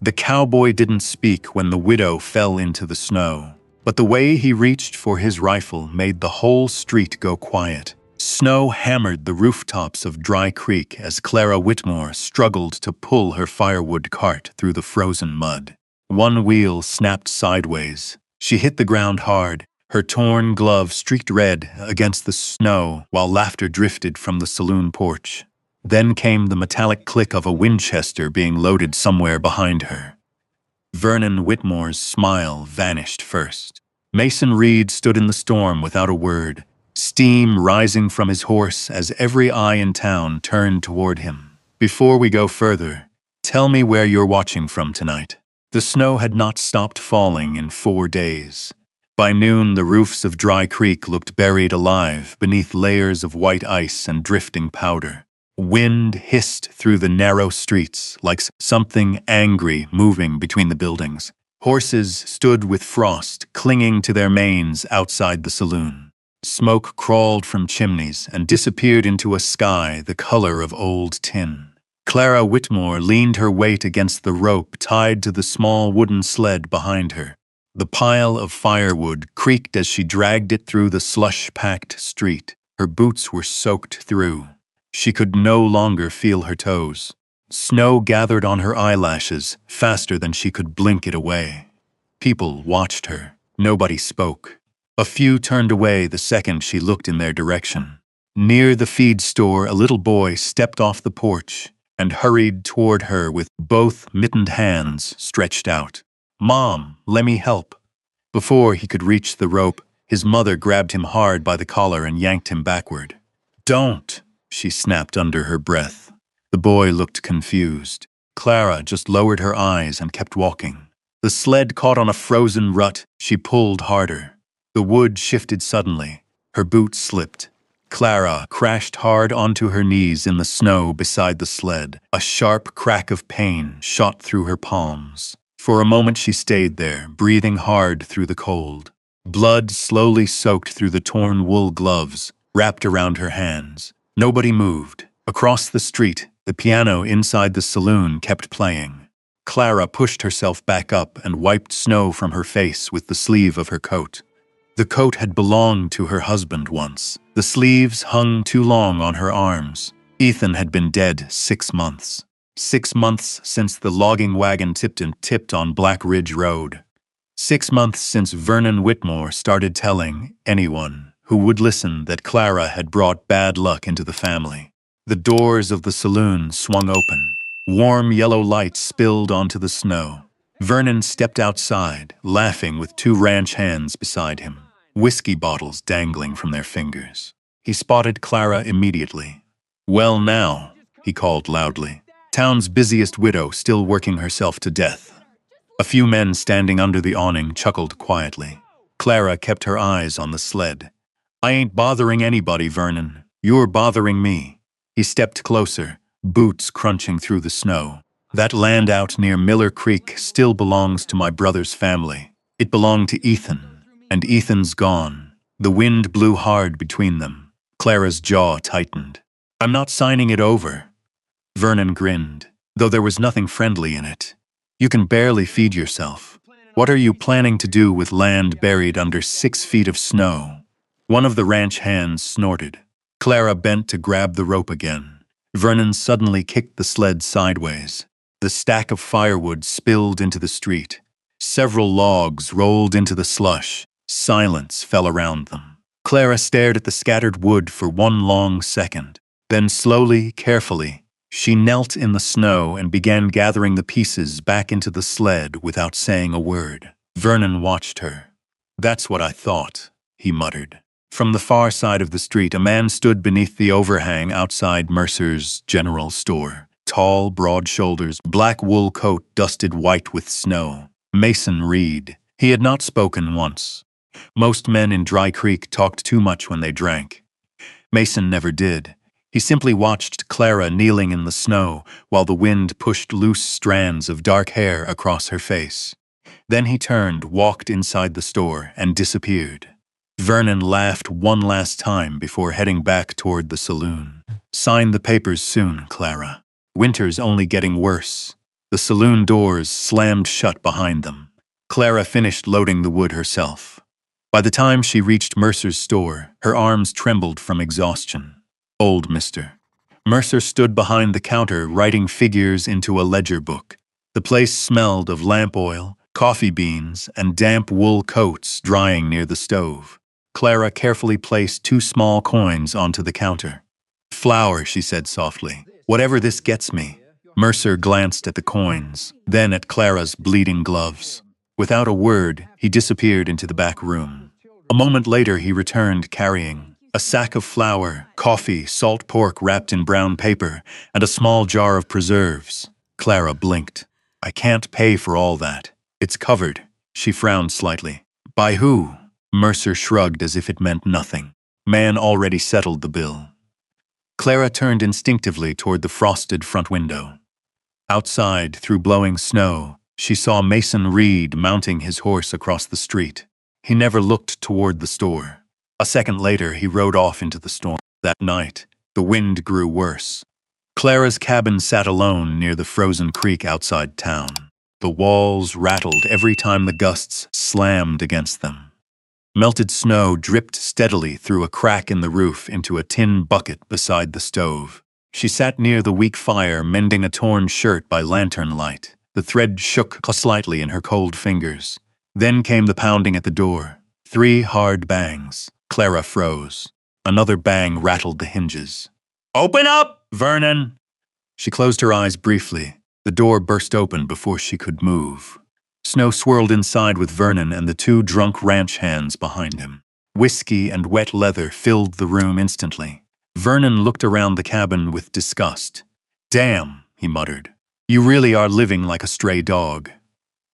The cowboy didn't speak when the widow fell into the snow, but the way he reached for his rifle made the whole street go quiet. Snow hammered the rooftops of Dry Creek as Clara Whitmore struggled to pull her firewood cart through the frozen mud. One wheel snapped sideways. She hit the ground hard, her torn glove streaked red against the snow while laughter drifted from the saloon porch. Then came the metallic click of a Winchester being loaded somewhere behind her. Vernon Whitmore's smile vanished first. Mason Reed stood in the storm without a word, steam rising from his horse as every eye in town turned toward him. "Before we go further, tell me where you're watching from tonight." The snow had not stopped falling in 4 days. By noon, the roofs of Dry Creek looked buried alive beneath layers of white ice and drifting powder. Wind hissed through the narrow streets like something angry moving between the buildings. Horses stood with frost clinging to their manes outside the saloon. Smoke crawled from chimneys and disappeared into a sky the color of old tin. Clara Whitmore leaned her weight against the rope tied to the small wooden sled behind her. The pile of firewood creaked as she dragged it through the slush-packed street. Her boots were soaked through. She could no longer feel her toes. Snow gathered on her eyelashes faster than she could blink it away. People watched her. Nobody spoke. A few turned away the second she looked in their direction. Near the feed store, a little boy stepped off the porch and hurried toward her with both mittened hands stretched out. "Mom, let me help." Before he could reach the rope, his mother grabbed him hard by the collar and yanked him backward. "Don't," she snapped under her breath. The boy looked confused. Clara just lowered her eyes and kept walking. The sled caught on a frozen rut. She pulled harder. The wood shifted suddenly. Her boots slipped. Clara crashed hard onto her knees in the snow beside the sled. A sharp crack of pain shot through her palms. For a moment she stayed there, breathing hard through the cold. Blood slowly soaked through the torn wool gloves, wrapped around her hands. Nobody moved. Across the street, the piano inside the saloon kept playing. Clara pushed herself back up and wiped snow from her face with the sleeve of her coat. The coat had belonged to her husband once. The sleeves hung too long on her arms. Ethan had been dead 6 months. 6 months since the logging wagon tipped on Black Ridge Road. 6 months since Vernon Whitmore started telling anyone who would listen that Clara had brought bad luck into the family. The doors of the saloon swung open. Warm yellow light spilled onto the snow. Vernon stepped outside, laughing with 2 ranch hands beside him, whiskey bottles dangling from their fingers. He spotted Clara immediately. "Well now," he called loudly. Town's busiest widow still working herself to death. A few men standing under the awning chuckled quietly. Clara kept her eyes on the sled. "I ain't bothering anybody, Vernon. You're bothering me." He stepped closer, boots crunching through the snow. "That land out near Miller Creek still belongs to my brother's family. It belonged to Ethan, and Ethan's gone." The wind blew hard between them. Clara's jaw tightened. "I'm not signing it over." Vernon grinned, though there was nothing friendly in it. "You can barely feed yourself. What are you planning to do with land buried under 6 feet of snow?" One of the ranch hands snorted. Clara bent to grab the rope again. Vernon suddenly kicked the sled sideways. The stack of firewood spilled into the street. Several logs rolled into the slush. Silence fell around them. Clara stared at the scattered wood for one long second. Then slowly, carefully, she knelt in the snow and began gathering the pieces back into the sled without saying a word. Vernon watched her. "That's what I thought," he muttered. From the far side of the street, a man stood beneath the overhang outside Mercer's general store. Tall, broad shoulders, black wool coat dusted white with snow. Mason Reed. He had not spoken once. Most men in Dry Creek talked too much when they drank. Mason never did. He simply watched Clara kneeling in the snow while the wind pushed loose strands of dark hair across her face. Then he turned, walked inside the store, and disappeared. Vernon laughed one last time before heading back toward the saloon. "Sign the papers soon, Clara. Winter's only getting worse." The saloon doors slammed shut behind them. Clara finished loading the wood herself. By the time she reached Mercer's store, her arms trembled from exhaustion. Old Mr. Mercer stood behind the counter writing figures into a ledger book. The place smelled of lamp oil, coffee beans, and damp wool coats drying near the stove. Clara carefully placed 2 small coins onto the counter. "Flour," she said softly. "Whatever this gets me." Mercer glanced at the coins, then at Clara's bleeding gloves. Without a word, he disappeared into the back room. A moment later, he returned carrying a sack of flour, coffee, salt pork wrapped in brown paper, and a small jar of preserves. Clara blinked. "I can't pay for all that. It's covered." She frowned slightly. "By who?" Mercer shrugged as if it meant nothing. "Man already settled the bill." Clara turned instinctively toward the frosted front window. Outside, through blowing snow, she saw Mason Reed mounting his horse across the street. He never looked toward the store. A second later, he rode off into the storm. That night, the wind grew worse. Clara's cabin sat alone near the frozen creek outside town. The walls rattled every time the gusts slammed against them. Melted snow dripped steadily through a crack in the roof into a tin bucket beside the stove. She sat near the weak fire, mending a torn shirt by lantern light. The thread shook slightly in her cold fingers. Then came the pounding at the door. 3 hard bangs. Clara froze. Another bang rattled the hinges. "Open up, Vernon!" She closed her eyes briefly. The door burst open before she could move. Snow swirled inside with Vernon and the 2 drunk ranch hands behind him. Whiskey and wet leather filled the room instantly. Vernon looked around the cabin with disgust. "Damn," he muttered. "You really are living like a stray dog."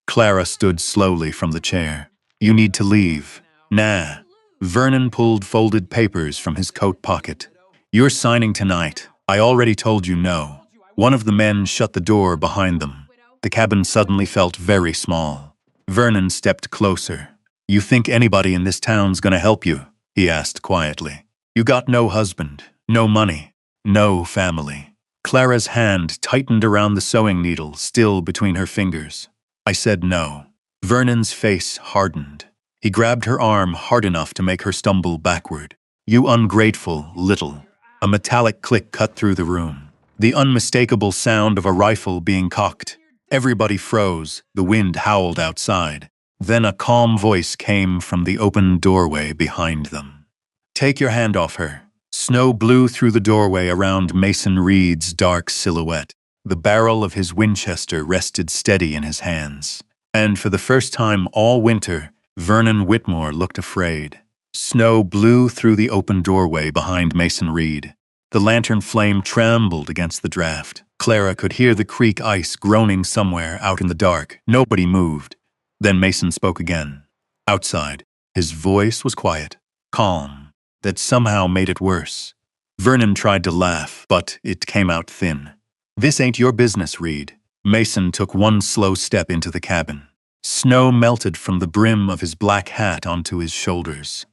Clara stood slowly from the chair. "You need to leave." "Nah." Vernon pulled folded papers from his coat pocket. "You're signing tonight. I already told you no." One of the men shut the door behind them. The cabin suddenly felt very small. Vernon stepped closer. "You think anybody in this town's gonna help you?" he asked quietly. "You got no husband, no money, no family." Clara's hand tightened around the sewing needle still between her fingers. "I said no." Vernon's face hardened. He grabbed her arm hard enough to make her stumble backward. "You ungrateful little." A metallic click cut through the room. The unmistakable sound of a rifle being cocked. Everybody froze. The wind howled outside. Then a calm voice came from the open doorway behind them. "Take your hand off her." Snow blew through the doorway around Mason Reed's dark silhouette. The barrel of his Winchester rested steady in his hands. And for the first time all winter, Vernon Whitmore looked afraid. Snow blew through the open doorway behind Mason Reed. The lantern flame trembled against the draft. Clara could hear the creek ice groaning somewhere out in the dark. Nobody moved. Then Mason spoke again. Outside, his voice was quiet, calm, that somehow made it worse. Vernon tried to laugh, but it came out thin. "This ain't your business, Reed." Mason took one slow step into the cabin. Snow melted from the brim of his black hat onto his shoulders.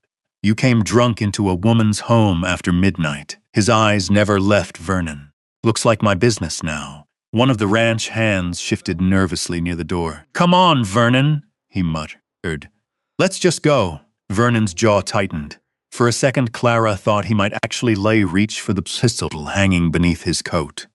"You came drunk into a woman's home after midnight." His eyes never left Vernon. "Looks like my business now." One of the ranch hands shifted nervously near the door. "Come on, Vernon," he muttered. "Let's just go." Vernon's jaw tightened. For a second, Clara thought he might actually reach for the pistol hanging beneath his coat.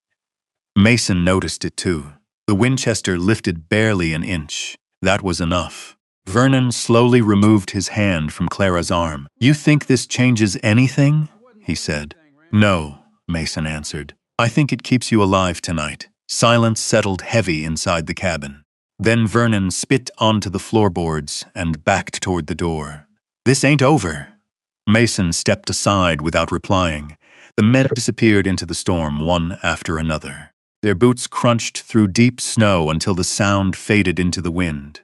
Mason noticed it too. The Winchester lifted barely an inch. That was enough. Vernon slowly removed his hand from Clara's arm. "You think this changes anything?" he said. "No," Mason answered. "I think it keeps you alive tonight." Silence settled heavy inside the cabin. Then Vernon spit onto the floorboards and backed toward the door. "This ain't over." Mason stepped aside without replying. The men disappeared into the storm one after another. Their boots crunched through deep snow until the sound faded into the wind.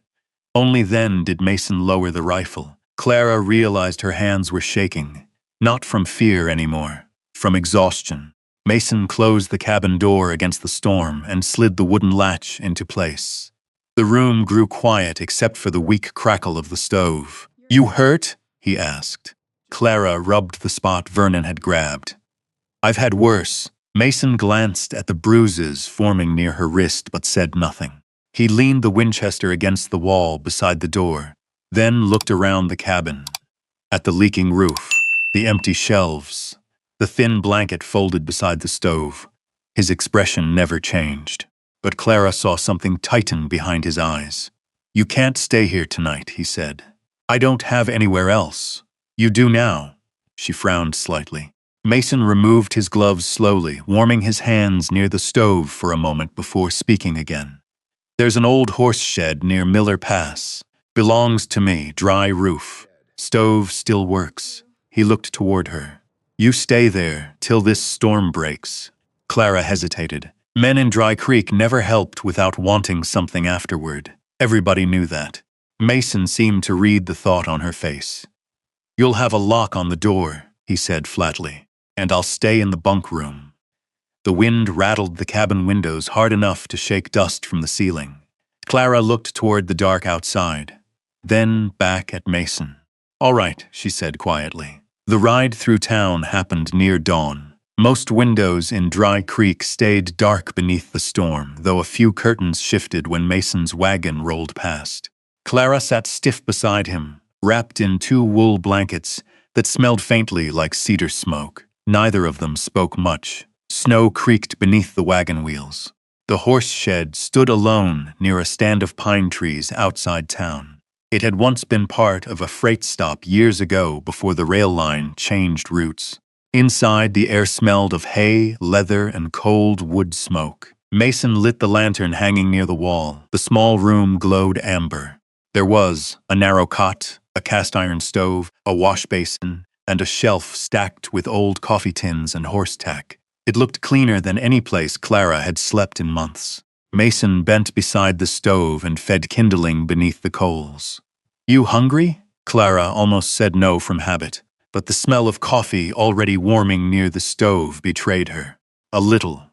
Only then did Mason lower the rifle. Clara realized her hands were shaking, not from fear anymore, from exhaustion. Mason closed the cabin door against the storm and slid the wooden latch into place. The room grew quiet except for the weak crackle of the stove. "You hurt?" he asked. Clara rubbed the spot Vernon had grabbed. "I've had worse." Mason glanced at the bruises forming near her wrist but said nothing. He leaned the Winchester against the wall beside the door, then looked around the cabin. At the leaking roof, the empty shelves, the thin blanket folded beside the stove. His expression never changed, but Clara saw something tighten behind his eyes. "You can't stay here tonight," he said. "I don't have anywhere else." "You do now." She frowned slightly. Mason removed his gloves slowly, warming his hands near the stove for a moment before speaking again. "There's an old horse shed near Miller Pass. Belongs to me, dry roof. Stove still works." He looked toward her. "You stay there till this storm breaks." Clara hesitated. Men in Dry Creek never helped without wanting something afterward. Everybody knew that. Mason seemed to read the thought on her face. "You'll have a lock on the door," he said flatly, "and I'll stay in the bunk room." The wind rattled the cabin windows hard enough to shake dust from the ceiling. Clara looked toward the dark outside, then back at Mason. "All right," she said quietly. The ride through town happened near dawn. Most windows in Dry Creek stayed dark beneath the storm, though a few curtains shifted when Mason's wagon rolled past. Clara sat stiff beside him, wrapped in 2 wool blankets that smelled faintly like cedar smoke. Neither of them spoke much. Snow creaked beneath the wagon wheels. The horse shed stood alone near a stand of pine trees outside town. It had once been part of a freight stop years ago before the rail line changed routes. Inside, the air smelled of hay, leather, and cold wood smoke. Mason lit the lantern hanging near the wall. The small room glowed amber. There was a narrow cot, a cast-iron stove, a wash basin, and a shelf stacked with old coffee tins and horse tack. It looked cleaner than any place Clara had slept in months. Mason bent beside the stove and fed kindling beneath the coals. "You hungry?" Clara almost said no from habit, but the smell of coffee already warming near the stove betrayed her. A little.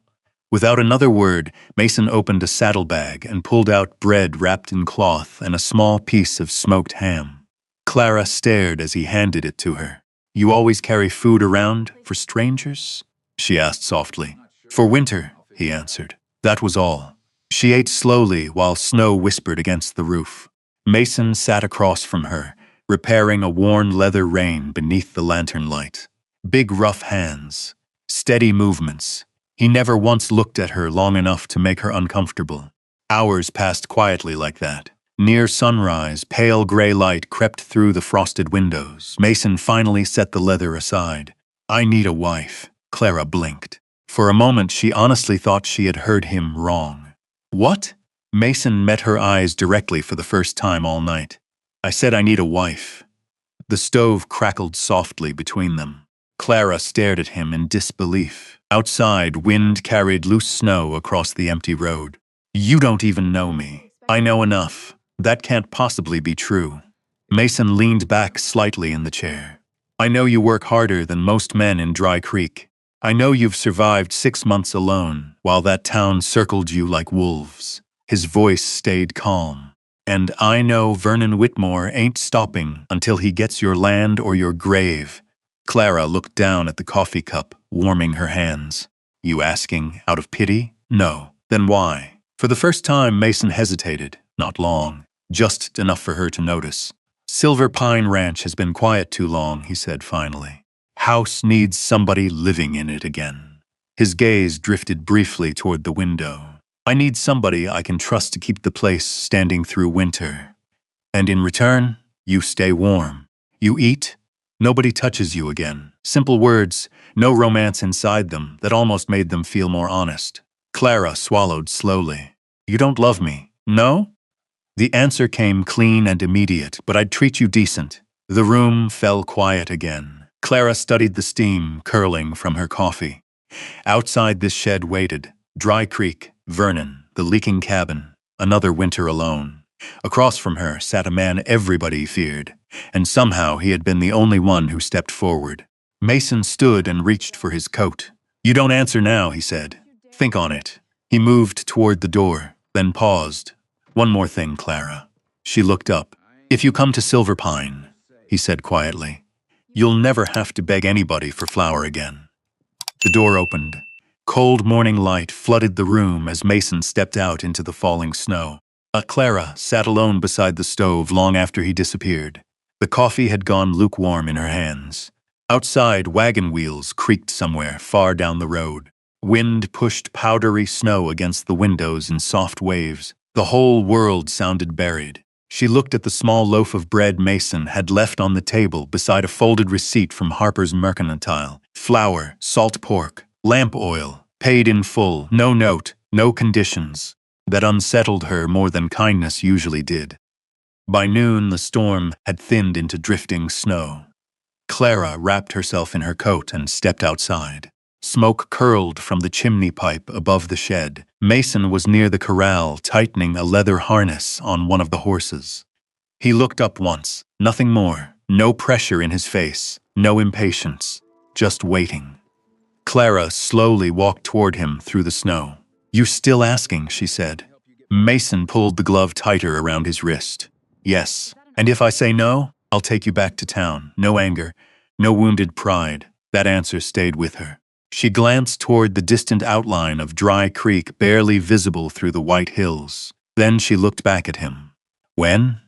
Without another word, Mason opened a saddlebag and pulled out bread wrapped in cloth and a small piece of smoked ham. Clara stared as he handed it to her. "You always carry food around for strangers?" she asked softly. "For winter," he answered. That was all. She ate slowly while snow whispered against the roof. Mason sat across from her, repairing a worn leather rein beneath the lantern light. Big rough hands, steady movements. He never once looked at her long enough to make her uncomfortable. Hours passed quietly like that. Near sunrise, pale gray light crept through the frosted windows. Mason finally set the leather aside. "I need a wife." Clara blinked. For a moment, she honestly thought she had heard him wrong. "What?" Mason met her eyes directly for the first time all night. "I said I need a wife." The stove crackled softly between them. Clara stared at him in disbelief. Outside, wind carried loose snow across the empty road. "You don't even know me." "I know enough. That can't possibly be true." Mason leaned back slightly in the chair. "I know you work harder than most men in Dry Creek. I know you've survived 6 months alone, while that town circled you like wolves." His voice stayed calm. "And I know Vernon Whitmore ain't stopping until he gets your land or your grave." Clara looked down at the coffee cup, warming her hands. "You asking out of pity?" "No." "Then why?" For the first time, Mason hesitated. Not long. Just enough for her to notice. "Silver Pine Ranch has been quiet too long," he said finally. "House needs somebody living in it again." His gaze drifted briefly toward the window. "I need somebody I can trust to keep the place standing through winter. And in return, you stay warm. You eat. Nobody touches you again." Simple words, no romance inside them, that almost made them feel more honest. Clara swallowed slowly. "You don't love me, no?" The answer came clean and immediate, "But I'd treat you decent." The room fell quiet again. Clara studied the steam curling from her coffee. Outside this shed waited Dry Creek, Vernon, the leaking cabin, another winter alone. Across from her sat a man everybody feared, and somehow he had been the only one who stepped forward. Mason stood and reached for his coat. "You don't answer now," he said. "Think on it." He moved toward the door, then paused. "One more thing, Clara." She looked up. "If you come to Silver Pine," he said quietly, "you'll never have to beg anybody for flour again." The door opened. Cold morning light flooded the room as Mason stepped out into the falling snow. Clara sat alone beside the stove long after he disappeared. The coffee had gone lukewarm in her hands. Outside, wagon wheels creaked somewhere far down the road. Wind pushed powdery snow against the windows in soft waves. The whole world sounded buried. She looked at the small loaf of bread Mason had left on the table beside a folded receipt from Harper's Mercantile. Flour, salt pork, lamp oil, paid in full, no note, no conditions. That unsettled her more than kindness usually did. By noon, the storm had thinned into drifting snow. Clara wrapped herself in her coat and stepped outside. Smoke curled from the chimney pipe above the shed. Mason was near the corral, tightening a leather harness on one of the horses. He looked up once, nothing more. No pressure in his face, no impatience, just waiting. Clara slowly walked toward him through the snow. "You still asking?" she said. Mason pulled the glove tighter around his wrist. "Yes, and if I say no, I'll take you back to town." No anger, no wounded pride. That answer stayed with her. She glanced toward the distant outline of Dry Creek barely visible through the white hills. Then she looked back at him. "When?"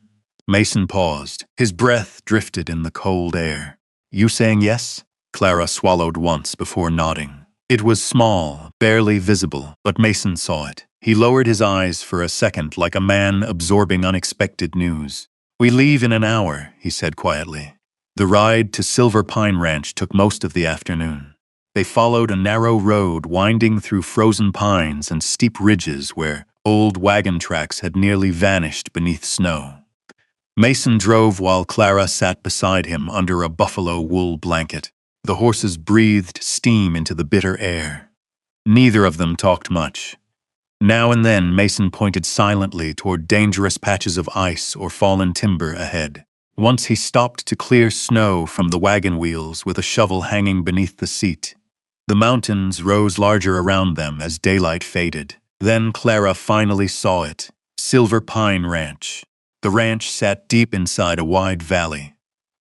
Mason paused. His breath drifted in the cold air. "You saying yes?" Clara swallowed once before nodding. It was small, barely visible, but Mason saw it. He lowered his eyes for a second like a man absorbing unexpected news. "We leave in an hour," he said quietly. The ride to Silver Pine Ranch took most of the afternoon. They followed a narrow road winding through frozen pines and steep ridges where old wagon tracks had nearly vanished beneath snow. Mason drove while Clara sat beside him under a buffalo wool blanket. The horses breathed steam into the bitter air. Neither of them talked much. Now and then, Mason pointed silently toward dangerous patches of ice or fallen timber ahead. Once he stopped to clear snow from the wagon wheels with a shovel hanging beneath the seat. The mountains rose larger around them as daylight faded. Then Clara finally saw it. Silver Pine Ranch. The ranch sat deep inside a wide valley.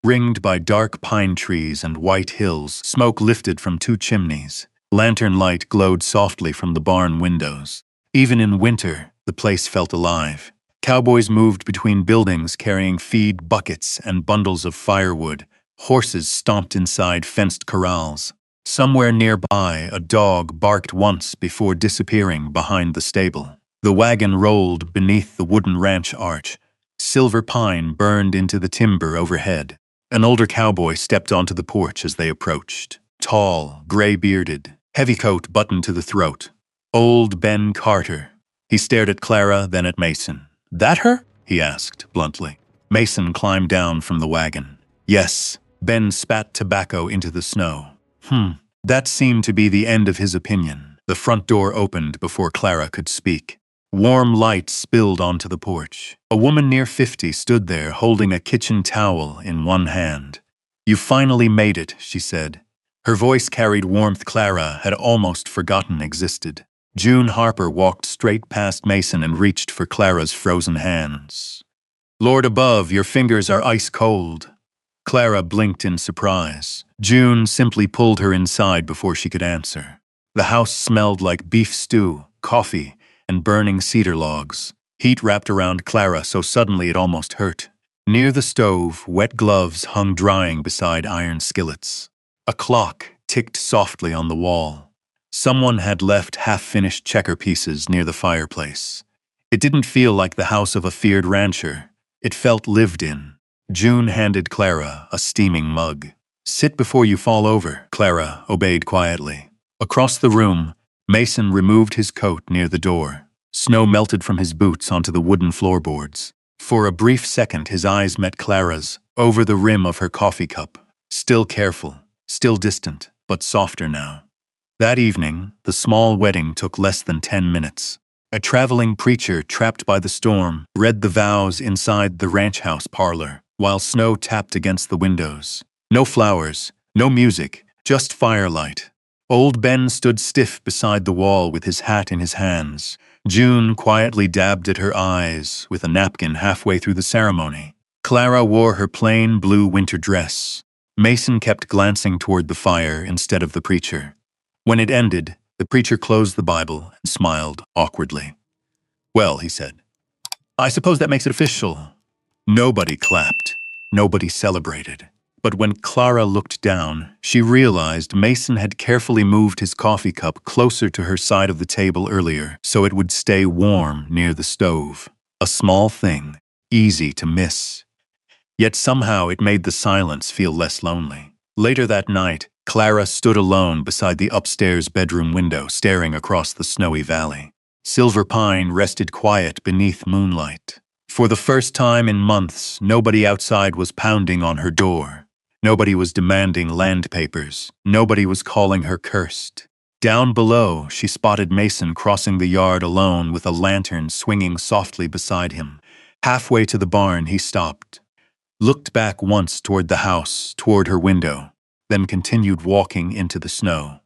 Ringed by dark pine trees and white hills, smoke lifted from two chimneys. Lantern light glowed softly from the barn windows. Even in winter, the place felt alive. Cowboys moved between buildings carrying feed buckets and bundles of firewood. Horses stomped inside fenced corrals. Somewhere nearby, a dog barked once before disappearing behind the stable. The wagon rolled beneath the wooden ranch arch. Silver pine burned into the timber overhead. An older cowboy stepped onto the porch as they approached. Tall, gray-bearded, heavy coat buttoned to the throat. Old Ben Carter. He stared at Clara, then at Mason. "That her?" he asked, bluntly. Mason climbed down from the wagon. "Yes." Ben spat tobacco into the snow. That seemed to be the end of his opinion. The front door opened before Clara could speak. Warm light spilled onto the porch. A woman near 50 stood there holding a kitchen towel in one hand. "You finally made it," she said. Her voice carried warmth Clara had almost forgotten existed. June Harper walked straight past Mason and reached for Clara's frozen hands. "Lord above, your fingers are ice cold." Clara blinked in surprise. June simply pulled her inside before she could answer. The house smelled like beef stew, coffee, and burning cedar logs. Heat wrapped around Clara so suddenly it almost hurt. Near the stove, wet gloves hung drying beside iron skillets. A clock ticked softly on the wall. Someone had left half-finished checker pieces near the fireplace. It didn't feel like the house of a feared rancher. It felt lived in. June handed Clara a steaming mug. "Sit before you fall over," Clara obeyed quietly. Across the room, Mason removed his coat near the door. Snow melted from his boots onto the wooden floorboards. For a brief second, his eyes met Clara's, over the rim of her coffee cup. Still careful, still distant, but softer now. That evening, the small wedding took less than 10 minutes. A traveling preacher, trapped by the storm, read the vows inside the ranch house parlor, while snow tapped against the windows. No flowers, no music, just firelight. Old Ben stood stiff beside the wall with his hat in his hands. June quietly dabbed at her eyes with a napkin halfway through the ceremony. Clara wore her plain blue winter dress. Mason kept glancing toward the fire instead of the preacher. When it ended, The preacher closed the Bible and smiled awkwardly. Well, he said, I suppose that makes it official. Nobody clapped. Nobody celebrated. But when Clara looked down, she realized Mason had carefully moved his coffee cup closer to her side of the table earlier so it would stay warm near the stove. A small thing, easy to miss. Yet somehow it made the silence feel less lonely. Later that night, Clara stood alone beside the upstairs bedroom window, staring across the snowy valley. Silver Pine rested quiet beneath moonlight. For the first time in months, nobody outside was pounding on her door. Nobody was demanding land papers. Nobody was calling her cursed. Down below, she spotted Mason crossing the yard alone with a lantern swinging softly beside him. Halfway to the barn, he stopped, looked back once toward the house, toward her window, then continued walking into the snow.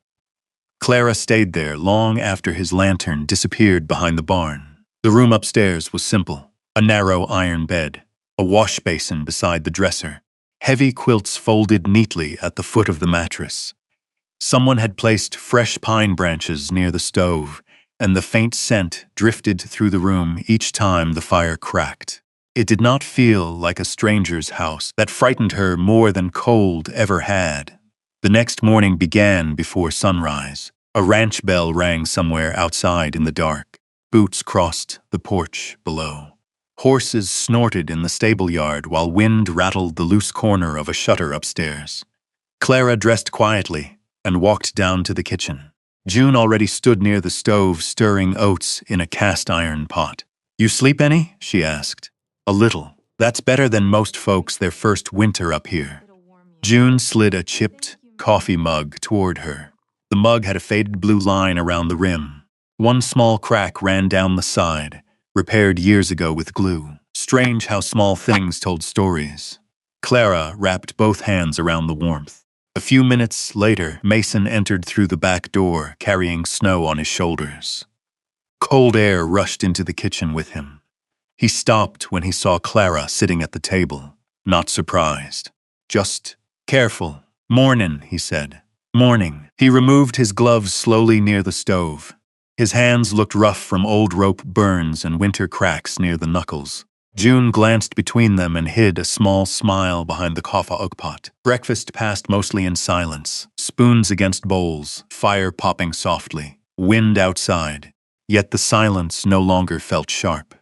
Clara stayed there long after his lantern disappeared behind the barn. The room upstairs was simple. A narrow iron bed, a wash basin beside the dresser, heavy quilts folded neatly at the foot of the mattress. Someone had placed fresh pine branches near the stove, and the faint scent drifted through the room each time the fire cracked. It did not feel like a stranger's house. That frightened her more than cold ever had. The next morning began before sunrise. A ranch bell rang somewhere outside in the dark. Boots crossed the porch below. Horses snorted in the stable yard while wind rattled the loose corner of a shutter upstairs. Clara dressed quietly and walked down to the kitchen. June already stood near the stove stirring oats in a cast-iron pot. "You sleep any?" she asked. "A little. That's better than most folks their first winter up here." June slid a chipped coffee mug toward her. The mug had a faded blue line around the rim. One small crack ran down the side, repaired years ago with glue. Strange how small things told stories. Clara wrapped both hands around the warmth. A few minutes later, Mason entered through the back door, carrying snow on his shoulders. Cold air rushed into the kitchen with him. He stopped when he saw Clara sitting at the table, not surprised. "Just careful. Mornin'," he said. "Morning." He removed his gloves slowly near the stove. His hands looked rough from old rope burns and winter cracks near the knuckles. June glanced between them and hid a small smile behind the coffee oak pot. Breakfast passed mostly in silence, spoons against bowls, fire popping softly, wind outside. Yet the silence no longer felt sharp.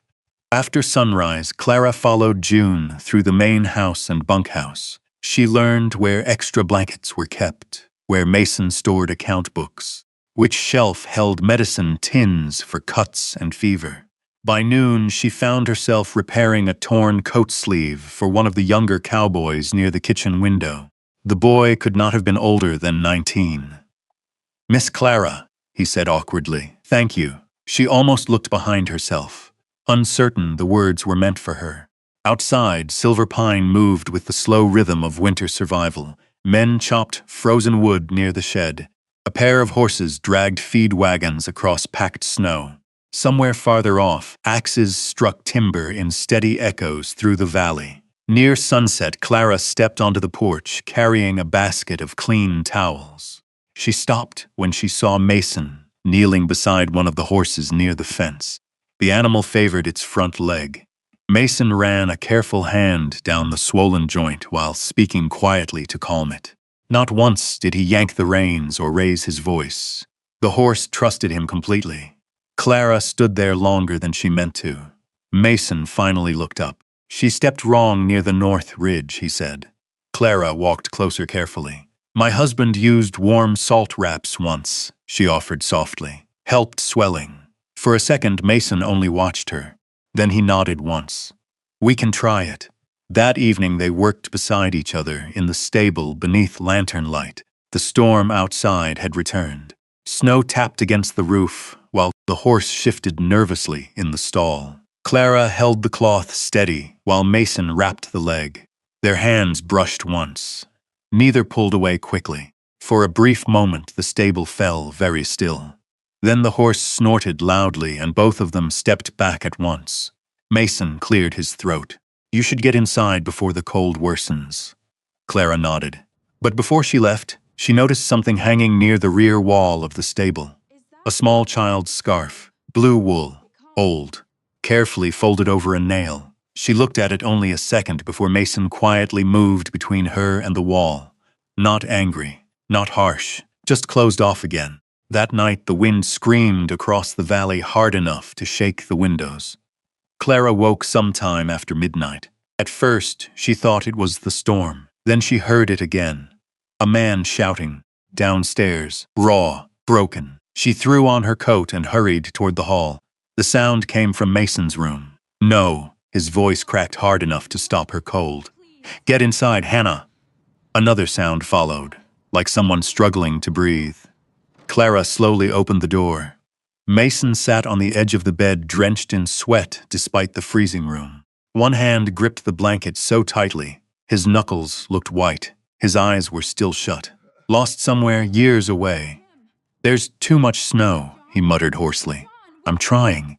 After sunrise, Clara followed June through the main house and bunkhouse. She learned where extra blankets were kept, where Mason stored account books, which shelf held medicine tins for cuts and fever. By noon, she found herself repairing a torn coat sleeve for one of the younger cowboys near the kitchen window. The boy could not have been older than 19. "Miss Clara," he said awkwardly. "Thank you." She almost looked behind herself, uncertain the words were meant for her. Outside, Silver Pine moved with the slow rhythm of winter survival. Men chopped frozen wood near the shed. A pair of horses dragged feed wagons across packed snow. Somewhere farther off, axes struck timber in steady echoes through the valley. Near sunset, Clara stepped onto the porch, carrying a basket of clean towels. She stopped when she saw Mason kneeling beside one of the horses near the fence. The animal favored its front leg. Mason ran a careful hand down the swollen joint while speaking quietly to calm it. Not once did he yank the reins or raise his voice. The horse trusted him completely. Clara stood there longer than she meant to. Mason finally looked up. "She stepped wrong near the north ridge," he said. Clara walked closer carefully. "My husband used warm salt wraps once," she offered softly. "Helped swelling." For a second, Mason only watched her. Then he nodded once. "We can try it." That evening they worked beside each other in the stable beneath lantern light. The storm outside had returned. Snow tapped against the roof, while the horse shifted nervously in the stall. Clara held the cloth steady, while Mason wrapped the leg. Their hands brushed once. Neither pulled away quickly. For a brief moment the stable fell very still. Then the horse snorted loudly and both of them stepped back at once. Mason cleared his throat. "You should get inside before the cold worsens." Clara nodded. But before she left, she noticed something hanging near the rear wall of the stable. A small child's scarf, blue wool, old, carefully folded over a nail. She looked at it only a second before Mason quietly moved between her and the wall. Not angry, not harsh, just closed off again. That night the wind screamed across the valley hard enough to shake the windows. Clara woke sometime after midnight. At first, she thought it was the storm. Then she heard it again. A man shouting. Downstairs. Raw. Broken. She threw on her coat and hurried toward the hall. The sound came from Mason's room. No. His voice cracked hard enough to stop her cold. Get inside, Hannah. Another sound followed, like someone struggling to breathe. Clara slowly opened the door. Mason sat on the edge of the bed, drenched in sweat despite the freezing room. One hand gripped the blanket so tightly, his knuckles looked white. His eyes were still shut. Lost somewhere years away. There's too much snow, he muttered hoarsely. I'm trying.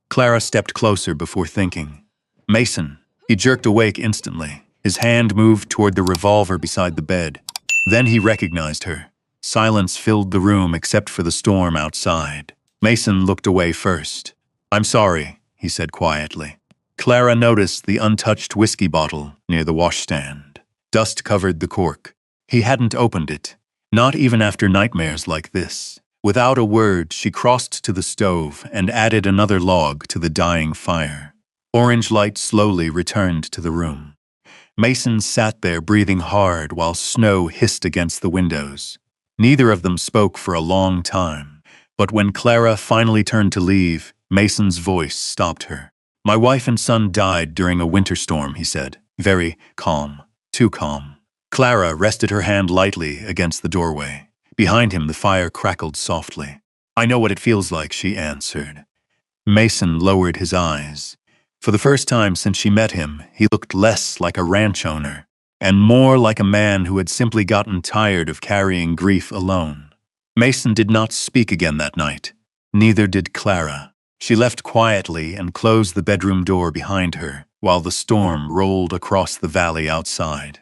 Clara stepped closer before thinking. Mason. He jerked awake instantly. His hand moved toward the revolver beside the bed. Then he recognized her. Silence filled the room except for the storm outside. Mason looked away first. I'm sorry, he said quietly. Clara noticed the untouched whiskey bottle near the washstand. Dust covered the cork. He hadn't opened it, not even after nightmares like this. Without a word, she crossed to the stove and added another log to the dying fire. Orange light slowly returned to the room. Mason sat there breathing hard while snow hissed against the windows. Neither of them spoke for a long time. But when Clara finally turned to leave, Mason's voice stopped her. My wife and son died during a winter storm, he said. Very calm. Too calm. Clara rested her hand lightly against the doorway. Behind him, the fire crackled softly. I know what it feels like, she answered. Mason lowered his eyes. For the first time since she met him, he looked less like a ranch owner, and more like a man who had simply gotten tired of carrying grief alone. Mason did not speak again that night. Neither did Clara. She left quietly and closed the bedroom door behind her, while the storm rolled across the valley outside.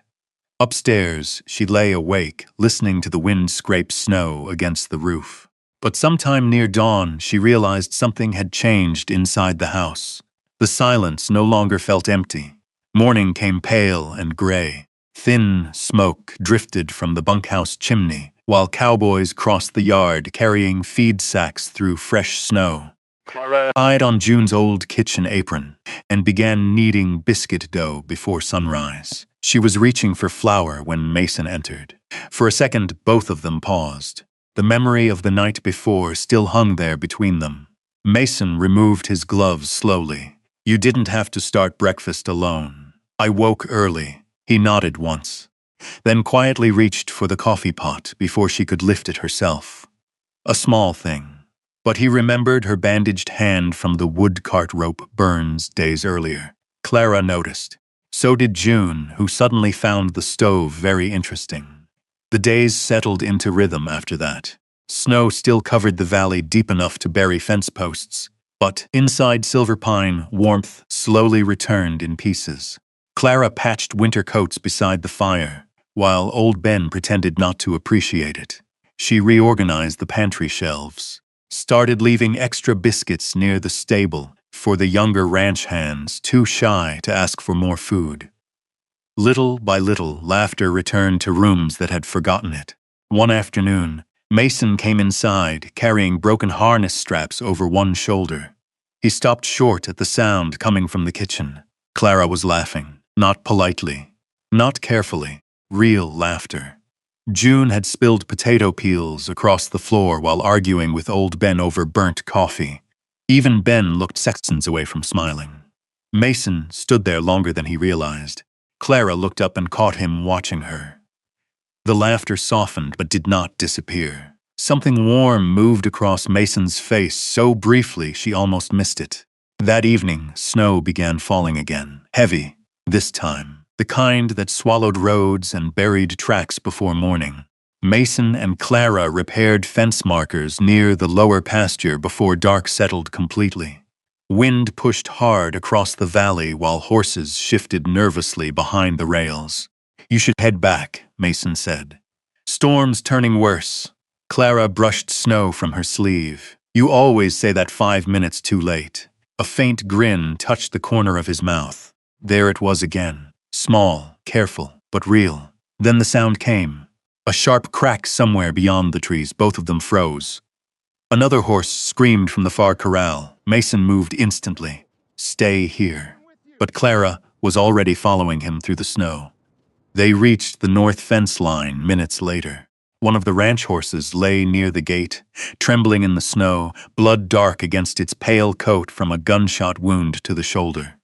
Upstairs, she lay awake, listening to the wind scrape snow against the roof. But sometime near dawn, she realized something had changed inside the house. The silence no longer felt empty. Morning came pale and gray. Thin smoke drifted from the bunkhouse chimney, while cowboys crossed the yard carrying feed sacks through fresh snow. Clara tied on June's old kitchen apron and began kneading biscuit dough before sunrise. She was reaching for flour when Mason entered. For a second, both of them paused. The memory of the night before still hung there between them. Mason removed his gloves slowly. You didn't have to start breakfast alone. I woke early. He nodded once, then quietly reached for the coffee pot before she could lift it herself. A small thing, but he remembered her bandaged hand from the wood cart rope burns days earlier. Clara noticed. So did June, who suddenly found the stove very interesting. The days settled into rhythm after that. Snow still covered the valley deep enough to bury fence posts, but inside Silver Pine, warmth slowly returned in pieces. Clara patched winter coats beside the fire, while old Ben pretended not to appreciate it. She reorganized the pantry shelves, started leaving extra biscuits near the stable for the younger ranch hands too shy to ask for more food. Little by little, laughter returned to rooms that had forgotten it. One afternoon, Mason came inside, carrying broken harness straps over one shoulder. He stopped short at the sound coming from the kitchen. Clara was laughing, not politely, not carefully, real laughter. June had spilled potato peels across the floor while arguing with old Ben over burnt coffee. Even Ben looked seconds away from smiling. Mason stood there longer than he realized. Clara looked up and caught him watching her. The laughter softened but did not disappear. Something warm moved across Mason's face so briefly she almost missed it. That evening, snow began falling again, heavy, this time, the kind that swallowed roads and buried tracks before morning. Mason and Clara repaired fence markers near the lower pasture before dark settled completely. Wind pushed hard across the valley while horses shifted nervously behind the rails. You should head back, Mason said. Storm's turning worse. Clara brushed snow from her sleeve. You always say that 5 minutes too late. A faint grin touched the corner of his mouth. There it was again. Small, careful, but real. Then the sound came. A sharp crack somewhere beyond the trees. Both of them froze. Another horse screamed from the far corral. Mason moved instantly. Stay here. But Clara was already following him through the snow. They reached the north fence line minutes later. One of the ranch horses lay near the gate, trembling in the snow, blood dark against its pale coat from a gunshot wound to the shoulder.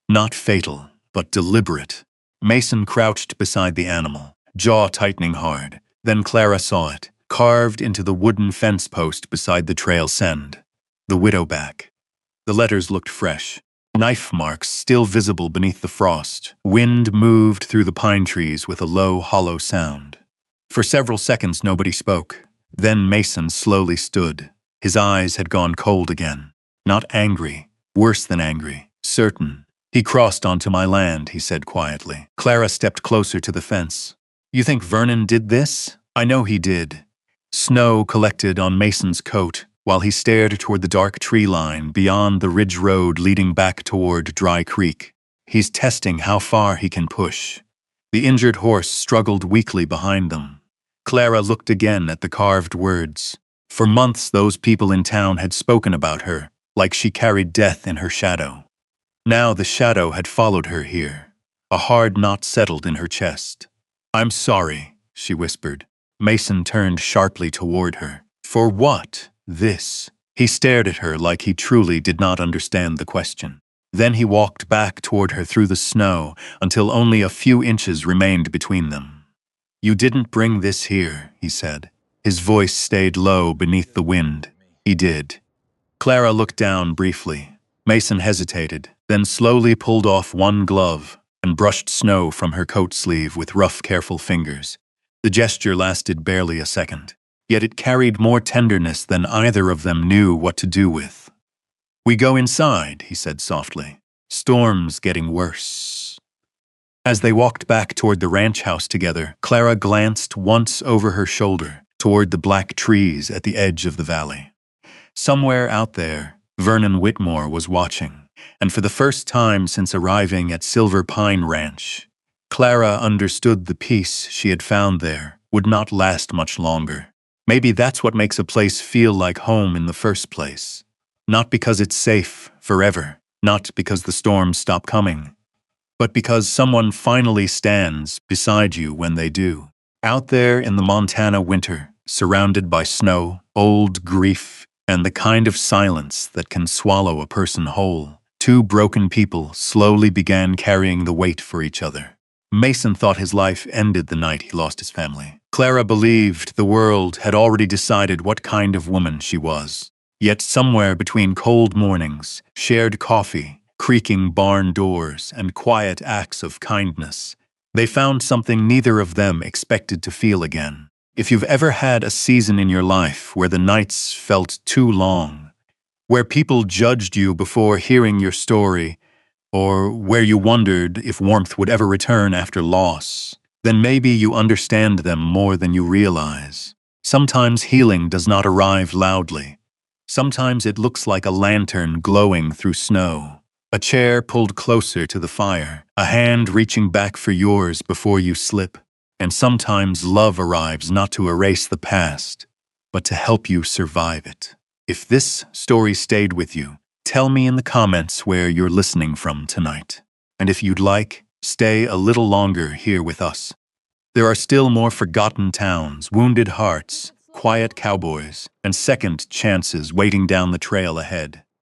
Not fatal, but deliberate. Mason crouched beside the animal, jaw tightening hard. Then Clara saw it, carved into the wooden fence post beside the trail send. The widow back. The letters looked fresh. Knife marks still visible beneath the frost. Wind moved through the pine trees with a low, hollow sound. For several seconds nobody spoke. Then Mason slowly stood. His eyes had gone cold again. Not angry, worse than angry, certain. He crossed onto my land, he said quietly. Clara stepped closer to the fence. You think Vernon did this? I know he did. Snow collected on Mason's coat while he stared toward the dark tree line beyond the ridge road leading back toward Dry Creek. He's testing how far he can push. The injured horse struggled weakly behind them. Clara looked again at the carved words. For months those people in town had spoken about her, like she carried death in her shadow. Now the shadow had followed her here. A hard knot settled in her chest. I'm sorry, she whispered. Mason turned sharply toward her. For what? This. He stared at her like he truly did not understand the question. Then he walked back toward her through the snow until only a few inches remained between them. You didn't bring this here, he said. His voice stayed low beneath the wind. He did. Clara looked down briefly. Mason hesitated, then slowly pulled off one glove and brushed snow from her coat sleeve with rough, careful fingers. The gesture lasted barely a second, yet it carried more tenderness than either of them knew what to do with. We go inside, he said softly. Storm's getting worse. As they walked back toward the ranch house together, Clara glanced once over her shoulder toward the black trees at the edge of the valley. Somewhere out there, Vernon Whitmore was watching, and for the first time since arriving at Silver Pine Ranch, Clara understood the peace she had found there would not last much longer. Maybe that's what makes a place feel like home in the first place. Not because it's safe forever, not because the storms stop coming, but because someone finally stands beside you when they do. Out there in the Montana winter, surrounded by snow, old grief, and the kind of silence that can swallow a person whole, two broken people slowly began carrying the weight for each other. Mason thought his life ended the night he lost his family. Clara believed the world had already decided what kind of woman she was. Yet somewhere between cold mornings, shared coffee, creaking barn doors, and quiet acts of kindness, they found something neither of them expected to feel again. If you've ever had a season in your life where the nights felt too long, where people judged you before hearing your story, or where you wondered if warmth would ever return after loss, then maybe you understand them more than you realize. Sometimes healing does not arrive loudly. Sometimes it looks like a lantern glowing through snow, a chair pulled closer to the fire, a hand reaching back for yours before you slip. And sometimes love arrives not to erase the past, but to help you survive it. If this story stayed with you, tell me in the comments where you're listening from tonight. And if you'd like, stay a little longer here with us. There are still more forgotten towns, wounded hearts, quiet cowboys, and second chances waiting down the trail ahead.